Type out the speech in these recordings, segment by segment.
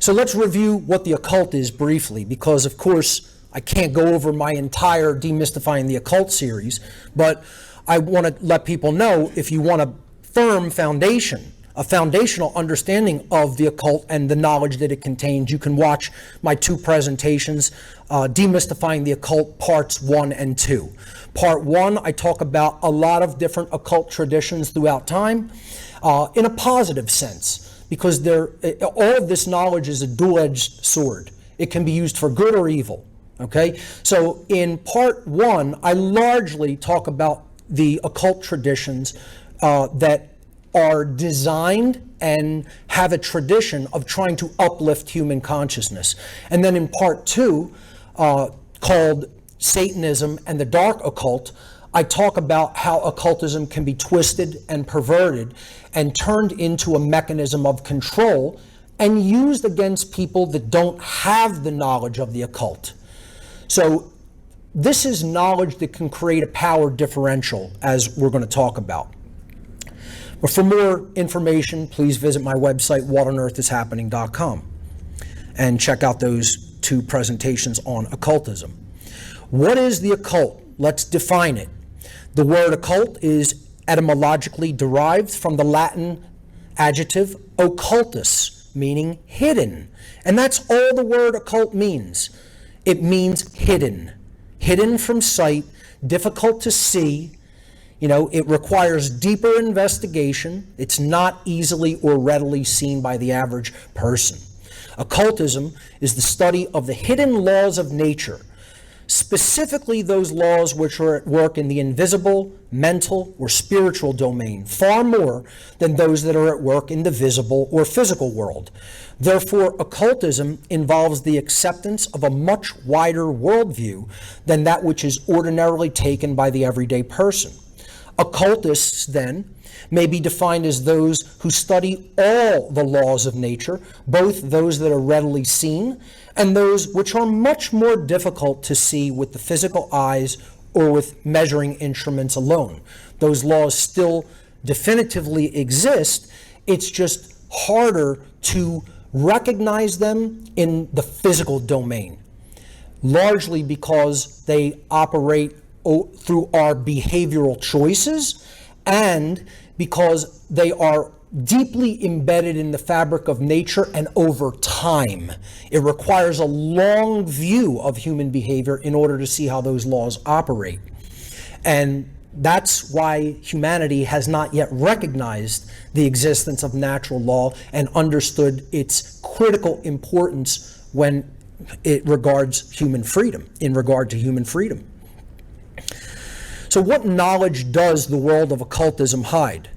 So let's review what the occult is briefly, because of course I can't go over my entire Demystifying the Occult series, but I want to let people know, if you want a firm foundation, a foundational understanding of the occult and the knowledge that it contains, you can watch my 2 presentations, Demystifying the Occult Parts 1 and 2. Part 1, I talk about a lot of different occult traditions throughout time in a positive sense, because all of this knowledge is a dual-edged sword. It can be used for good or evil. Okay? So in Part 1, I largely talk about the occult traditions that are designed and have a tradition of trying to uplift human consciousness. And then in Part 2, called Satanism and the Dark Occult, I talk about how occultism can be twisted and perverted and turned into a mechanism of control and used against people that don't have the knowledge of the occult. So this is knowledge that can create a power differential, as we're going to talk about. But for more information, please visit my website, whatonearthishappening.com, and check out those 2 presentations on occultism. What is the occult? Let's define it. The word occult is etymologically derived from the Latin adjective occultus, meaning hidden. And that's all the word occult means. It means hidden. Hidden from sight, difficult to see. You know, it requires deeper investigation. It's not easily or readily seen by the average person. Occultism is the study of the hidden laws of nature, specifically those laws which are at work in the invisible, mental, or spiritual domain, far more than those that are at work in the visible or physical world. Therefore, occultism involves the acceptance of a much wider worldview than that which is ordinarily taken by the everyday person. Occultists, then, may be defined as those who study all the laws of nature, both those that are readily seen and those which are much more difficult to see with the physical eyes or with measuring instruments alone. Those laws still definitively exist. It's just harder to recognize them in the physical domain, largely because they operate through our behavioral choices and because they are deeply embedded in the fabric of nature and over time. It requires a long view of human behavior in order to see how those laws operate. And that's why humanity has not yet recognized the existence of natural law and understood its critical importance when it regards human freedom, in regard to human freedom. So what knowledge does the world of occultism hide?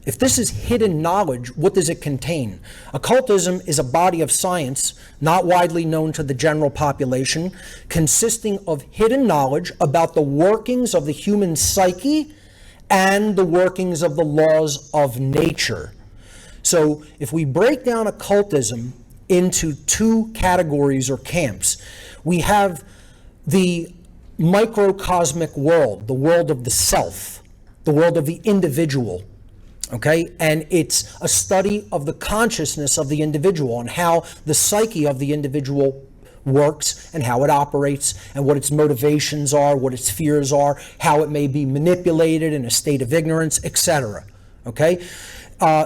If this is hidden knowledge, what does it contain? Occultism is a body of science not widely known to the general population, consisting of hidden knowledge about the workings of the human psyche and the workings of the laws of nature. So if we break down occultism into 2 categories or camps, we have the microcosmic world, the world of the self, the world of the individual, okay? And it's a study of the consciousness of the individual and how the psyche of the individual works and how it operates and what its motivations are, what its fears are, how it may be manipulated in a state of ignorance, etc. Okay?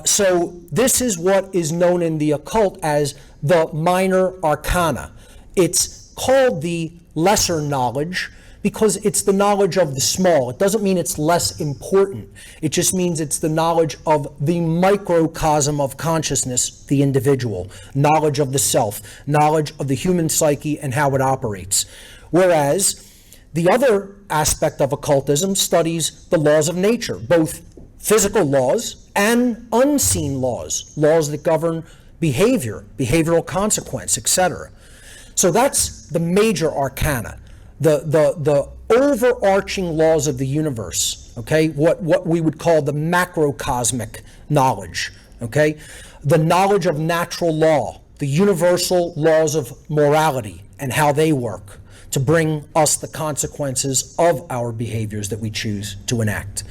So this is what is known in the occult as the minor arcana. It's called the lesser knowledge because it's the knowledge of the small. It doesn't mean it's less important. It just means it's the knowledge of the microcosm of consciousness, the individual, knowledge of the self, knowledge of the human psyche and how it operates. Whereas the other aspect of occultism studies the laws of nature, both physical laws and unseen laws, laws that govern behavior, behavioral consequence, etc. So that's the major arcana, the overarching laws of the universe, okay? What we would call the macrocosmic knowledge, okay? The knowledge of natural law, the universal laws of morality and how they work, to bring us the consequences of our behaviors that we choose to enact.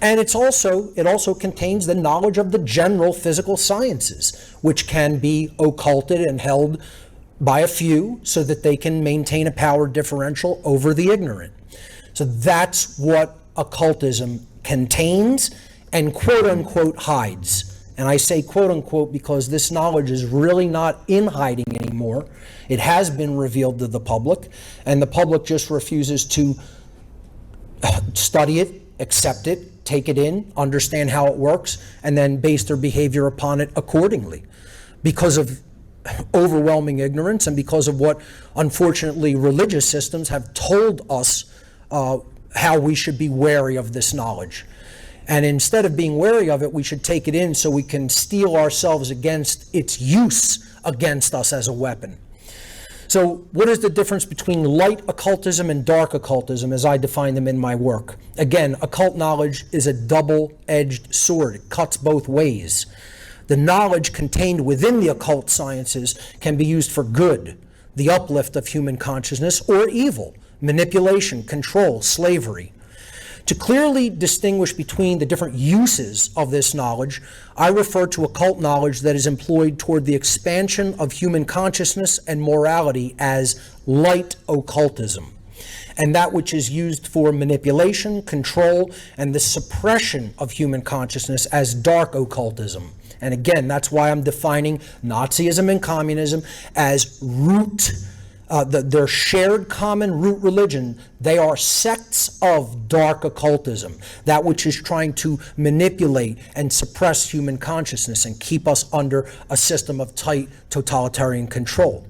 And it also contains the knowledge of the general physical sciences, which can be occulted and held by a few so that they can maintain a power differential over the ignorant. So that's what occultism contains and quote unquote hides. And I say quote unquote because this knowledge is really not in hiding anymore. It has been revealed to the public, and the public just refuses to study it, accept it, take it in, understand how it works, and then base their behavior upon it accordingly because of overwhelming ignorance and because of what, unfortunately, religious systems have told us how we should be wary of this knowledge. And instead of being wary of it, we should take it in so we can steel ourselves against its use against us as a weapon. So what is the difference between light occultism and dark occultism as I define them in my work? Again, occult knowledge is a double-edged sword. It cuts both ways. The knowledge contained within the occult sciences can be used for good, the uplift of human consciousness, or evil, manipulation, control, slavery. To clearly distinguish between the different uses of this knowledge, I refer to occult knowledge that is employed toward the expansion of human consciousness and morality as light occultism, and that which is used for manipulation, control, and the suppression of human consciousness as dark occultism. And again, that's why I'm defining Nazism and communism as their shared common root religion. They are sects of dark occultism, that which is trying to manipulate and suppress human consciousness and keep us under a system of tight totalitarian control.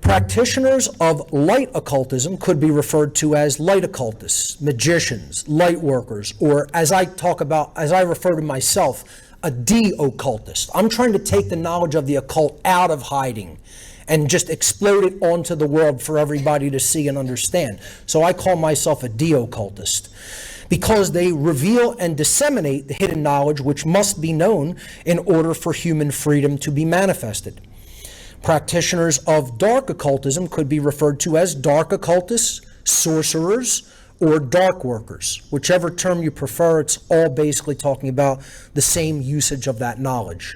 Practitioners of light occultism could be referred to as light occultists, magicians, light workers, or as I refer to myself, a de-occultist. I'm trying to take the knowledge of the occult out of hiding and just explode it onto the world for everybody to see and understand. So I call myself a de-occultist because they reveal and disseminate the hidden knowledge which must be known in order for human freedom to be manifested. Practitioners of dark occultism could be referred to as dark occultists, sorcerers, or dark workers. Whichever term you prefer, it's all basically talking about the same usage of that knowledge.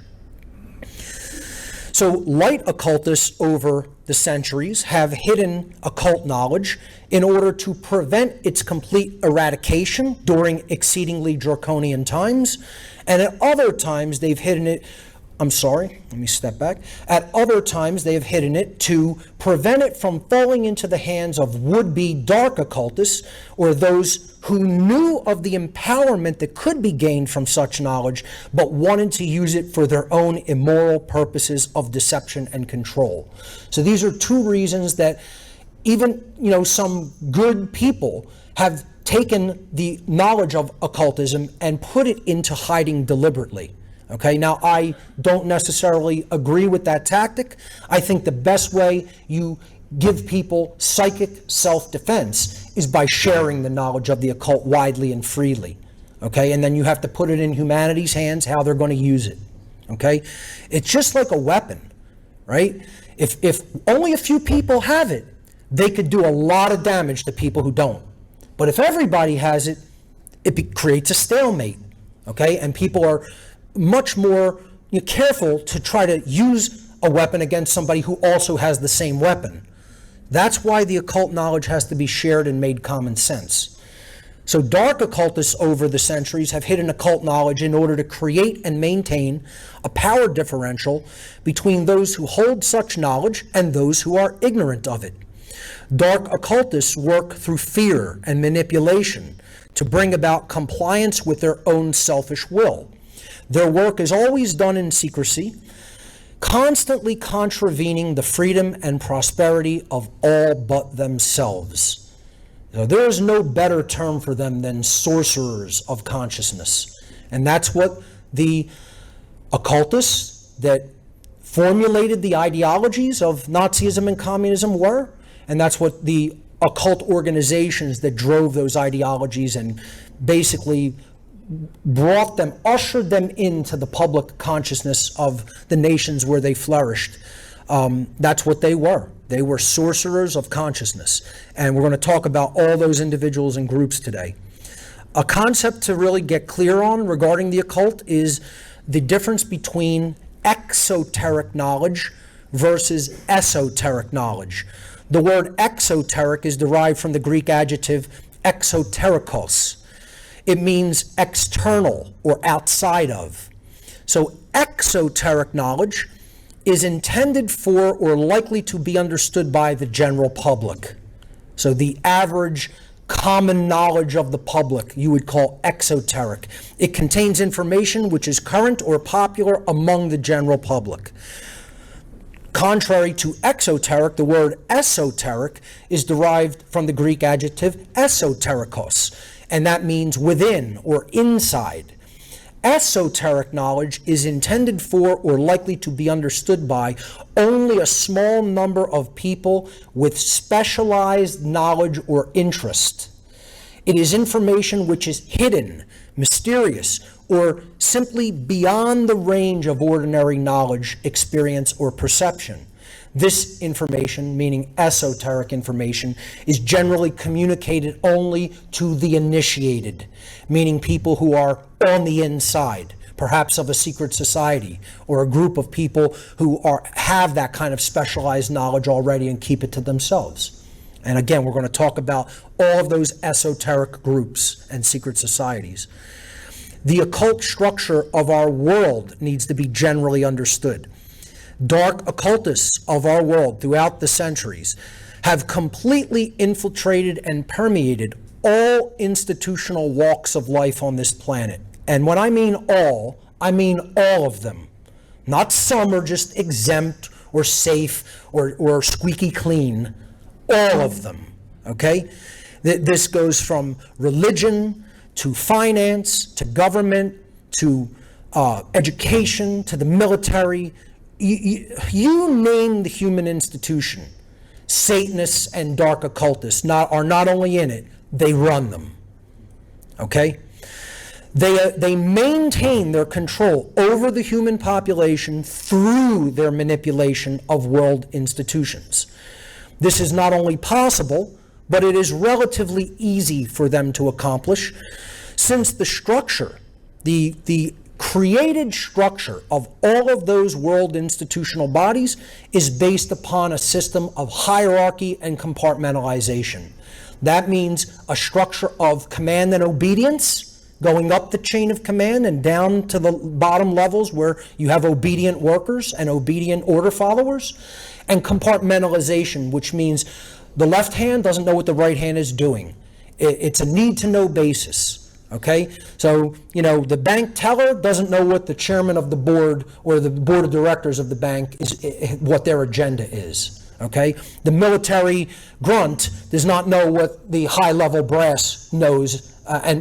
So light occultists over the centuries have hidden occult knowledge in order to prevent its complete eradication during exceedingly draconian times, and at other times they've hidden it At other times, they have hidden it to prevent it from falling into the hands of would-be dark occultists or those who knew of the empowerment that could be gained from such knowledge but wanted to use it for their own immoral purposes of deception and control. So these are two reasons that even, some good people have taken the knowledge of occultism and put it into hiding deliberately. Okay, now I don't necessarily agree with that tactic. I think the best way you give people psychic self-defense is by sharing the knowledge of the occult widely and freely. Okay, and then you have to put it in humanity's hands how they're going to use it. Okay, it's just like a weapon, right? If only a few people have it, they could do a lot of damage to people who don't. But if everybody has it, it creates a stalemate. Okay, and people are much more careful to try to use a weapon against somebody who also has the same weapon. That's why the occult knowledge has to be shared and made common sense. So dark occultists over the centuries have hidden occult knowledge in order to create and maintain a power differential between those who hold such knowledge and those who are ignorant of it. Dark occultists work through fear and manipulation to bring about compliance with their own selfish will. Their work is always done in secrecy, constantly contravening the freedom and prosperity of all but themselves. Now, there is no better term for them than sorcerers of consciousness. And that's what the occultists that formulated the ideologies of Nazism and communism were. And that's what the occult organizations that drove those ideologies and basically ushered them into the public consciousness of the nations where they flourished, That's what they were. They were sorcerers of consciousness. And we're going to talk about all those individuals and groups today. A concept to really get clear on regarding the occult is the difference between exoteric knowledge versus esoteric knowledge. The word exoteric is derived from the Greek adjective exoterikos. It means external or outside of. So exoteric knowledge is intended for or likely to be understood by the general public. So the average common knowledge of the public you would call exoteric. It contains information which is current or popular among the general public. Contrary to exoteric, the word esoteric is derived from the Greek adjective esoterikos, and that means within or inside. Esoteric knowledge is intended for or likely to be understood by only a small number of people with specialized knowledge or interest. It is information which is hidden, mysterious, or simply beyond the range of ordinary knowledge, experience, or perception. This information, meaning esoteric information, is generally communicated only to the initiated, meaning people who are on the inside, perhaps of a secret society, or a group of people who have that kind of specialized knowledge already and keep it to themselves. And again, we're going to talk about all of those esoteric groups and secret societies. The occult structure of our world needs to be generally understood. Dark occultists of our world throughout the centuries have completely infiltrated and permeated all institutional walks of life on this planet. And when I mean all of them. Not some are just exempt or safe or squeaky clean. All of them, okay? This goes from religion to finance to government to education to the military. You name the human institution, Satanists and dark occultists are not only in it, they run them. Okay? They maintain their control over the human population through their manipulation of world institutions. This is not only possible, but it is relatively easy for them to accomplish, since the structure, the created structure of all of those world institutional bodies is based upon a system of hierarchy and compartmentalization. That means a structure of command and obedience, going up the chain of command and down to the bottom levels where you have obedient workers and obedient order followers, and compartmentalization, which means the left hand doesn't know what the right hand is doing. It's a need-to-know basis, okay? So, the bank teller doesn't know what the chairman of the board or the board of directors of the bank what their agenda is, okay? The military grunt does not know what the high-level brass knows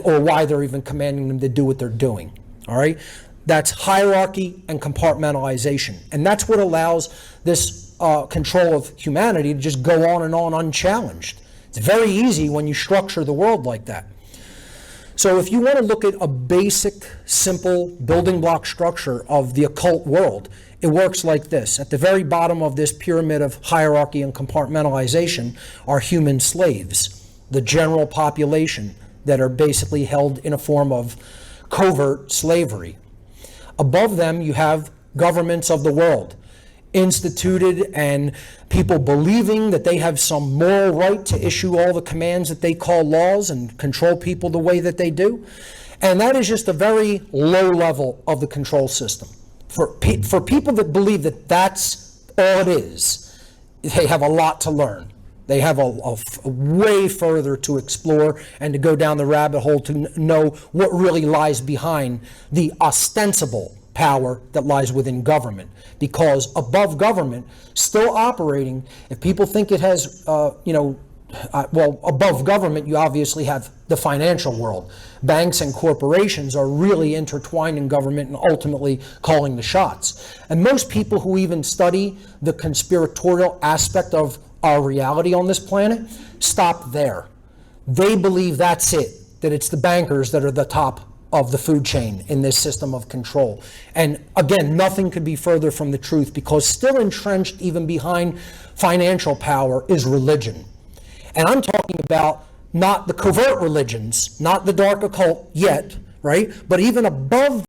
or why they're even commanding them to do what they're doing, all right? That's hierarchy and compartmentalization, and that's what allows this control of humanity to just go on and on unchallenged. It's very easy when you structure the world like that. So if you want to look at a basic, simple building block structure of the occult world, it works like this. At the very bottom of this pyramid of hierarchy and compartmentalization are human slaves, the general population that are basically held in a form of covert slavery. Above them, you have governments of the world, instituted and people believing that they have some moral right to issue all the commands that they call laws and control people the way that they do. And that is just a very low level of the control system. For people that believe that that's all it is, they have a lot to learn. They have a way further to explore and to go down the rabbit hole to know what really lies behind the ostensible power that lies within government. Because above government, still operating, if people think it has, above government, you obviously have the financial world. Banks and corporations are really intertwined in government and ultimately calling the shots. And most people who even study the conspiratorial aspect of our reality on this planet stop there. They believe that's it, that it's the bankers that are the top of the food chain in this system of control. And again, nothing could be further from the truth, because still entrenched even behind financial power is religion. And I'm talking about not the covert religions, not the dark occult yet, right? But even above